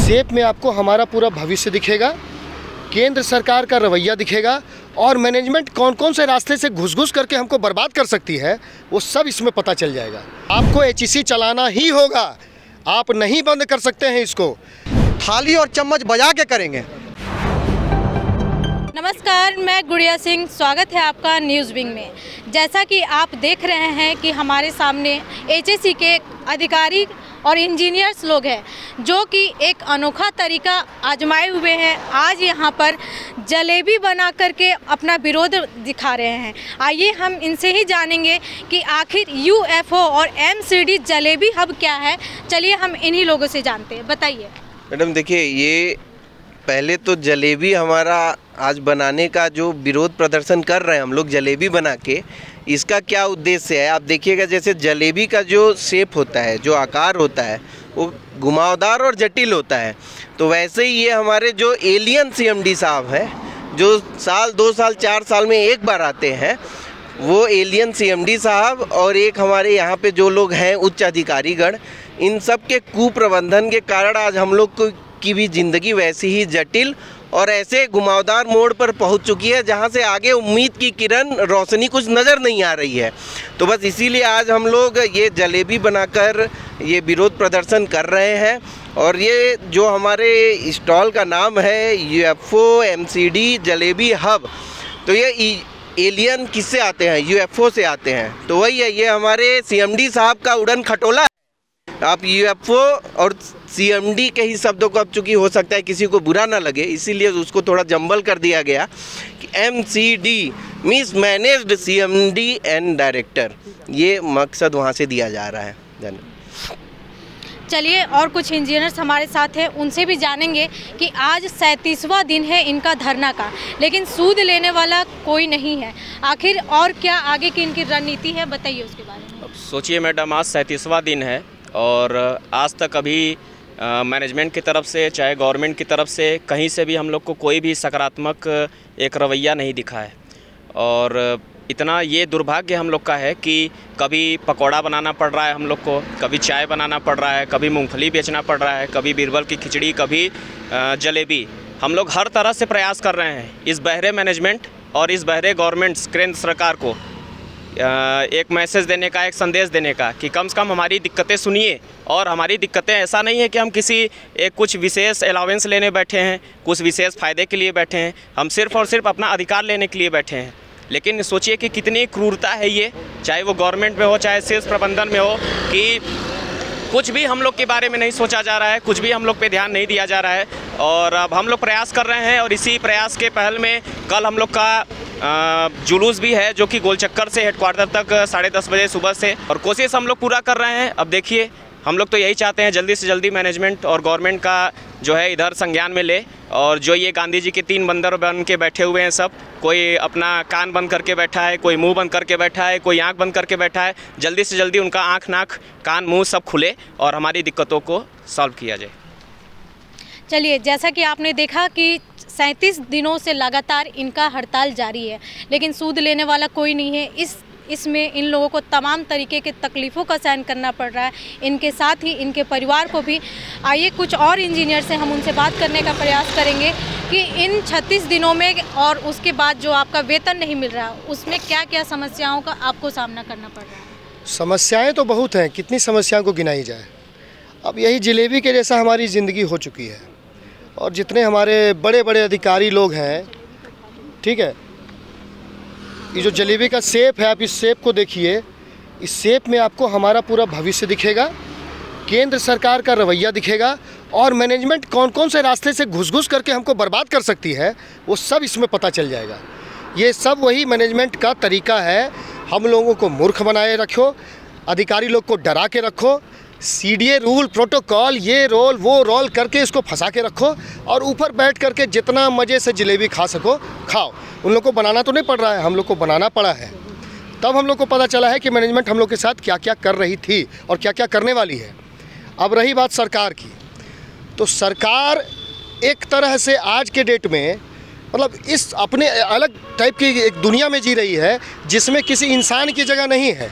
सेब में आपको हमारा पूरा भविष्य दिखेगा, केंद्र सरकार का रवैया दिखेगा और मैनेजमेंट कौन कौन से रास्ते से घुस करके हमको बर्बाद कर सकती है वो सब इसमें पता चल जाएगा। आपको एचईसी चलाना ही होगा, आप नहीं बंद कर सकते हैं इसको। थाली और चम्मच बजा के करेंगे। नमस्कार, मैं गुड़िया सिंह, स्वागत है आपका न्यूज़ विंग में। जैसा कि आप देख रहे हैं कि हमारे सामने एचईसी के अधिकारी और इंजीनियर्स लोग हैं जो कि एक अनोखा तरीका आजमाए हुए हैं। आज यहाँ पर जलेबी बना करके अपना विरोध दिखा रहे हैं। आइए हम इनसे ही जानेंगे कि आखिर यूएफओ और एमसीडी जलेबी हब क्या है। चलिए हम इन्हीं लोगों से जानते हैं, बताइए। मैडम देखिए, ये पहले तो जलेबी हमारा आज बनाने का जो विरोध प्रदर्शन कर रहे हैं हम लोग जलेबी बना के, इसका क्या उद्देश्य है आप देखिएगा। जैसे जलेबी का जो शेप होता है, जो आकार होता है, वो घुमावदार और जटिल होता है। तो वैसे ही ये हमारे जो एलियन सीएमडी साहब हैं, जो साल 2 साल 4 साल में एक बार आते हैं, वो एलियन सीएमडी साहब और एक हमारे यहाँ पे जो लोग हैं उच्च अधिकारीगण, इन सब के कुप्रबंधन के कारण आज हम लोग की भी ज़िंदगी वैसी ही जटिल और ऐसे घुमावदार मोड़ पर पहुंच चुकी है जहां से आगे उम्मीद की किरण रोशनी कुछ नज़र नहीं आ रही है। तो बस इसीलिए आज हम लोग ये जलेबी बनाकर ये विरोध प्रदर्शन कर रहे हैं। और ये जो हमारे स्टॉल का नाम है यूएफओ एमसीडी जलेबी हब, तो ये एलियन किससे आते हैं? यूएफओ से आते हैं। तो वही है, ये हमारे सीएमडी साहब का उड़न खटोला है। आप यूएफओ और सीएमडी के ही शब्दों को, अब चूँकि हो सकता है किसी को बुरा ना लगे, इसीलिए उसको थोड़ा जंबल कर दिया गया कि MCD means managed CMD and director. ये मकसद वहाँ से दिया जा रहा है। धन्यवाद। चलिए और कुछ इंजीनियर्स हमारे साथ हैं, उनसे भी जानेंगे कि आज 37वां दिन है इनका धरना का, लेकिन सूद लेने वाला कोई नहीं है। आखिर और क्या आगे की इनकी रणनीति है, बताइए उसके बारे में। अब सोचिए मैडम, आज 37वां दिन है और आज तक अभी मैनेजमेंट की तरफ से, चाहे गवर्नमेंट की तरफ से, कहीं से भी हम लोग को कोई भी सकारात्मक एक रवैया नहीं दिखा है। और इतना ये दुर्भाग्य हम लोग का है कि कभी पकौड़ा बनाना पड़ रहा है हम लोग को, कभी चाय बनाना पड़ रहा है, कभी मूंगफली बेचना पड़ रहा है, कभी बीरबल की खिचड़ी, कभी जलेबी। हम लोग हर तरह से प्रयास कर रहे हैं इस बहरे मैनेजमेंट और इस बहरे गवर्नमेंट केंद्र सरकार को एक मैसेज देने का, एक संदेश देने का कि कम से कम हमारी दिक्कतें सुनिए। और हमारी दिक्कतें ऐसा नहीं है कि हम किसी एक कुछ विशेष अलावेंस लेने बैठे हैं, कुछ विशेष फ़ायदे के लिए बैठे हैं। हम सिर्फ़ और सिर्फ अपना अधिकार लेने के लिए बैठे हैं। लेकिन सोचिए कि कितनी क्रूरता है ये, चाहे वो गवर्नमेंट में हो, चाहे शीर्ष प्रबंधन में हो, कि कुछ भी हम लोग के बारे में नहीं सोचा जा रहा है, कुछ भी हम लोग पे ध्यान नहीं दिया जा रहा है। और अब हम लोग प्रयास कर रहे हैं और इसी प्रयास के पहल में कल हम लोग का जुलूस भी है, जो कि गोलचक्कर से हेडक्वार्टर तक 10:30 बजे सुबह से, और कोशिश हम लोग पूरा कर रहे हैं। अब देखिए, हम लोग तो यही चाहते हैं जल्दी से जल्दी मैनेजमेंट और गवर्नमेंट का जो है इधर संज्ञान में ले। और जो ये गांधी जी के 3 बंदर बन के बैठे हुए हैं सब, कोई अपना कान बंद करके बैठा है, कोई मुंह बंद करके बैठा है, कोई आंख बंद करके बैठा है, जल्दी से जल्दी उनका आंख, नाक, कान, मुंह सब खुले और हमारी दिक्कतों को सॉल्व किया जाए। चलिए, जैसा कि आपने देखा कि 37 दिनों से लगातार इनका हड़ताल जारी है, लेकिन सूद लेने वाला कोई नहीं है। इसमें इन लोगों को तमाम तरीके के तकलीफ़ों का सहन करना पड़ रहा है, इनके साथ ही इनके परिवार को भी। आइए कुछ और इंजीनियर से हम उनसे बात करने का प्रयास करेंगे कि इन 36 दिनों में और उसके बाद जो आपका वेतन नहीं मिल रहा, उसमें क्या क्या समस्याओं का आपको सामना करना पड़ रहा है। समस्याएं तो बहुत हैं, कितनी समस्याओं को गिनाई जाए। अब यही जलेबी के जैसा हमारी ज़िंदगी हो चुकी है। और जितने हमारे बड़े बड़े अधिकारी लोग हैं, ठीक है, ये जो जलेबी का शेप है, आप इस शेप को देखिए, इस शेप में आपको हमारा पूरा भविष्य दिखेगा, केंद्र सरकार का रवैया दिखेगा और मैनेजमेंट कौन कौन से रास्ते से घुस करके हमको बर्बाद कर सकती है वो सब इसमें पता चल जाएगा। ये सब वही मैनेजमेंट का तरीका है। हम लोगों को मूर्ख बनाए रखो, अधिकारी लोग को डरा के रखो, सीडीए रूल प्रोटोकॉल, ये रोल वो रोल करके इसको फंसा के रखो और ऊपर बैठ करके जितना मज़े से जलेबी खा सको खाओ। उन लोग को बनाना तो नहीं पड़ रहा है, हम लोग को बनाना पड़ा है। तब हम लोग को पता चला है कि मैनेजमेंट हम लोग के साथ क्या क्या कर रही थी और क्या क्या करने वाली है। अब रही बात सरकार की, तो सरकार एक तरह से आज के डेट में मतलब इस अपने अलग टाइप की एक दुनिया में जी रही है जिसमें किसी इंसान की जगह नहीं है।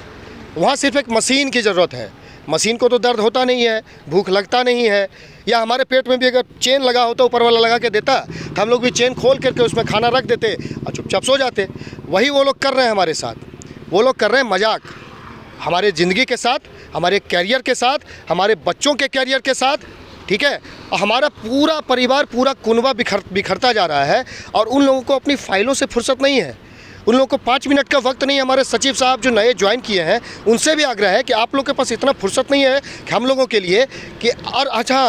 वहाँ सिर्फ एक मशीन की ज़रूरत है। मशीन को तो दर्द होता नहीं है, भूख लगता नहीं है, या हमारे पेट में भी अगर चेन लगा होता, ऊपर वाला लगा के देता तो हम लोग भी चेन खोल करके उसमें खाना रख देते और चुपचाप सो जाते। वही वो लोग कर रहे हैं हमारे साथ। वो लोग कर रहे हैं मजाक हमारे ज़िंदगी के साथ, हमारे कैरियर के साथ, हमारे बच्चों के कैरियर के साथ, ठीक है। और हमारा पूरा परिवार, पूरा कुनबा बिखरता जा रहा है और उन लोगों को अपनी फाइलों से फुर्सत नहीं है। उन लोगों को 5 मिनट का वक्त नहीं है। हमारे सचिव साहब जो नए ज्वाइन किए हैं उनसे भी आग्रह है कि आप लोग के पास इतना फुर्सत नहीं है कि हम लोगों के लिए कि और अच्छा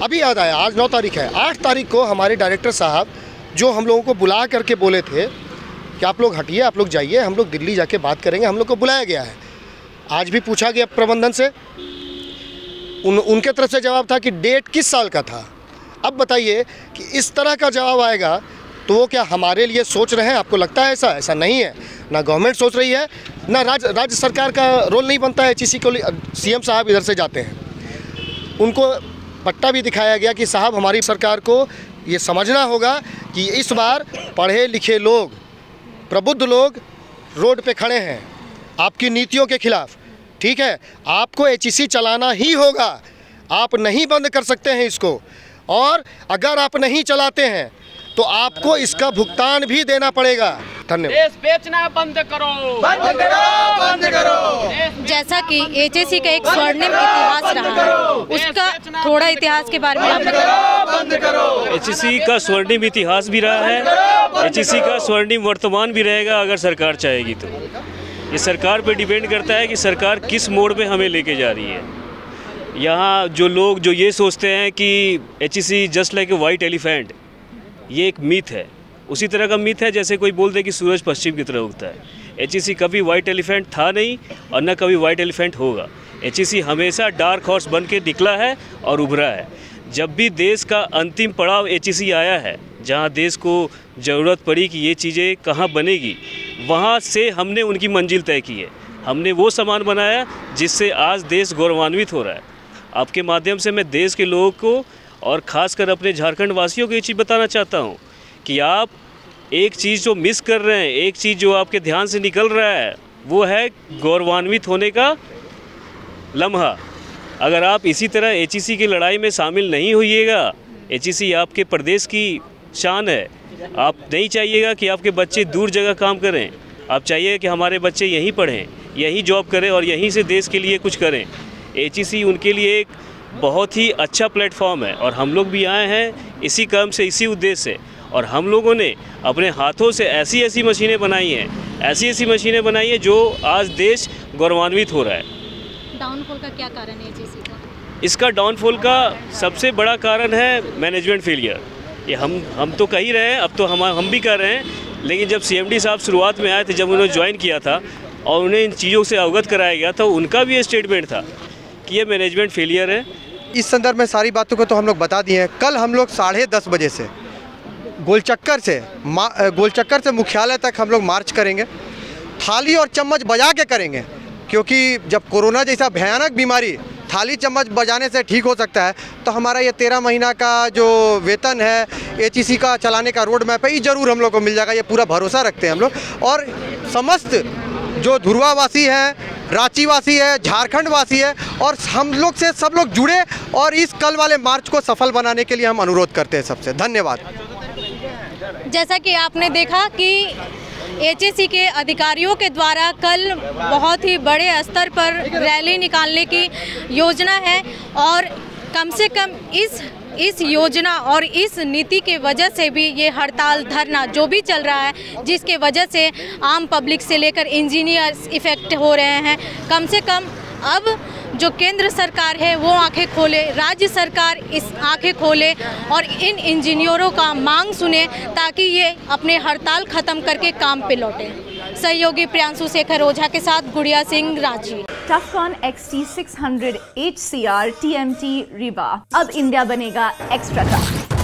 अभी याद आया, आज 9 तारीख है, 8 तारीख को हमारे डायरेक्टर साहब जो हम लोगों को बुला करके बोले थे कि आप लोग हटिए, आप लोग जाइए, हम लोग दिल्ली जाके बात करेंगे, हम लोग को बुलाया गया है। आज भी पूछा गया प्रबंधन से, उनके तरफ से जवाब था कि डेट किस साल का था। अब बताइए कि इस तरह का जवाब आएगा तो वो क्या हमारे लिए सोच रहे हैं? आपको लगता है ऐसा? ऐसा नहीं है। ना गवर्नमेंट सोच रही है, ना राज्य सरकार का रोल नहीं बनता है। HEC को CM साहब इधर से जाते हैं, उनको पट्टा भी दिखाया गया कि साहब हमारी सरकार को ये समझना होगा कि इस बार पढ़े लिखे लोग, प्रबुद्ध लोग रोड पे खड़े हैं आपकी नीतियों के खिलाफ, ठीक है। आपको HEC चलाना ही होगा, आप नहीं बंद कर सकते हैं इसको, और अगर आप नहीं चलाते हैं तो आपको इसका भुगतान भी देना पड़ेगा। धन्यवाद। देश बेचना बंद करो, बंद करो, बंद करो। जैसा कि HEC का एक स्वर्णिम इतिहास रहा है, उसका थोड़ा इतिहास के बारे में आप बताइए। HEC का स्वर्णिम इतिहास भी रहा है, HEC का स्वर्णिम वर्तमान भी रहेगा अगर सरकार चाहेगी तो। ये सरकार पे डिपेंड करता है कि सरकार किस मोड़ पे हमें लेके जा रही है। यहाँ जो लोग जो ये सोचते हैं कि HEC just like a white elephant, ये एक मिथ है। उसी तरह का मिथ है जैसे कोई बोल दे कि सूरज पश्चिम की तरफ उगता है। HEC कभी वाइट एलिफेंट था नहीं और न कभी वाइट एलिफेंट होगा। HEC हमेशा डार्क हॉर्स बन के निकला है और उभरा है। जब भी देश का अंतिम पड़ाव HEC आया है, जहाँ देश को ज़रूरत पड़ी कि ये चीज़ें कहाँ बनेगी, वहाँ से हमने उनकी मंजिल तय की है। हमने वो सामान बनाया जिससे आज देश गौरवान्वित हो रहा है। आपके माध्यम से मैं देश के लोगों को और ख़ासकर अपने झारखंड वासियों को ये चीज़ बताना चाहता हूँ कि आप एक चीज़ जो मिस कर रहे हैं, एक चीज़ जो आपके ध्यान से निकल रहा है, वो है गौरवान्वित होने का लम्हा। अगर आप इसी तरह HEC की लड़ाई में शामिल नहीं होइएगा, HEC आपके प्रदेश की शान है। आप नहीं चाहिएगा कि आपके बच्चे दूर जगह काम करें, आप चाहिए कि हमारे बच्चे यहीं पढ़ें, यहीं जॉब करें और यहीं से देश के लिए कुछ करें। HEC उनके लिए एक बहुत ही अच्छा प्लेटफॉर्म है और हम लोग भी आए हैं इसी काम से, इसी उद्देश्य से। और हम लोगों ने अपने हाथों से ऐसी ऐसी मशीनें बनाई हैं, ऐसी ऐसी मशीनें बनाई हैं जो आज देश गौरवान्वित हो रहा है। डाउनफॉल का क्या कारण है HEC का? इसका डाउनफॉल का सबसे बड़ा कारण है मैनेजमेंट फेलियर। ये हम तो कह ही रहे हैं, अब तो हम भी कर रहे हैं, लेकिन जब CMD साहब शुरुआत में आए थे, जब उन्होंने ज्वाइन किया था और उन्हें इन चीज़ों से अवगत कराया गया था, उनका भी ये स्टेटमेंट था कि ये मैनेजमेंट फेलियर है। इस संदर्भ में सारी बातों को तो हम लोग बता दिए हैं। कल हम लोग 10:30 बजे से गोलचक्कर से मुख्यालय तक हम लोग मार्च करेंगे, थाली और चम्मच बजा के करेंगे, क्योंकि जब कोरोना जैसा भयानक बीमारी थाली चम्मच बजाने से ठीक हो सकता है, तो हमारा ये 13 महीना का जो वेतन है HEC का चलाने का रोड मैप है, ये ज़रूर हम लोग को मिल जाएगा। ये पूरा भरोसा रखते हैं हम लोग। और समस्त जो धुरवा वासी है, रांची वासी है, झारखंड वासी है, और हम लोग से सब लोग जुड़े और इस कल वाले मार्च को सफल बनाने के लिए हम अनुरोध करते हैं सबसे। धन्यवाद। जैसा कि आपने देखा कि HEC के अधिकारियों के द्वारा कल बहुत ही बड़े स्तर पर रैली निकालने की योजना है, और कम से कम इस योजना और इस नीति के वजह से भी ये हड़ताल धरना जो भी चल रहा है, जिसके वजह से आम पब्लिक से लेकर इंजीनियर्स इफ़ेक्ट हो रहे हैं। कम से कम अब जो केंद्र सरकार है वो आंखें खोले, राज्य सरकार इस आंखें खोले और इन इंजीनियरों का मांग सुने, ताकि ये अपने हड़ताल ख़त्म करके काम पे लौटे। सहयोगी प्रियांशु शेखर ओझा के साथ गुड़िया Singh, Ranchi. टफकॉन XT600 HCR TMT Riba, अब इंडिया बनेगा एक्स्ट्रा टफ।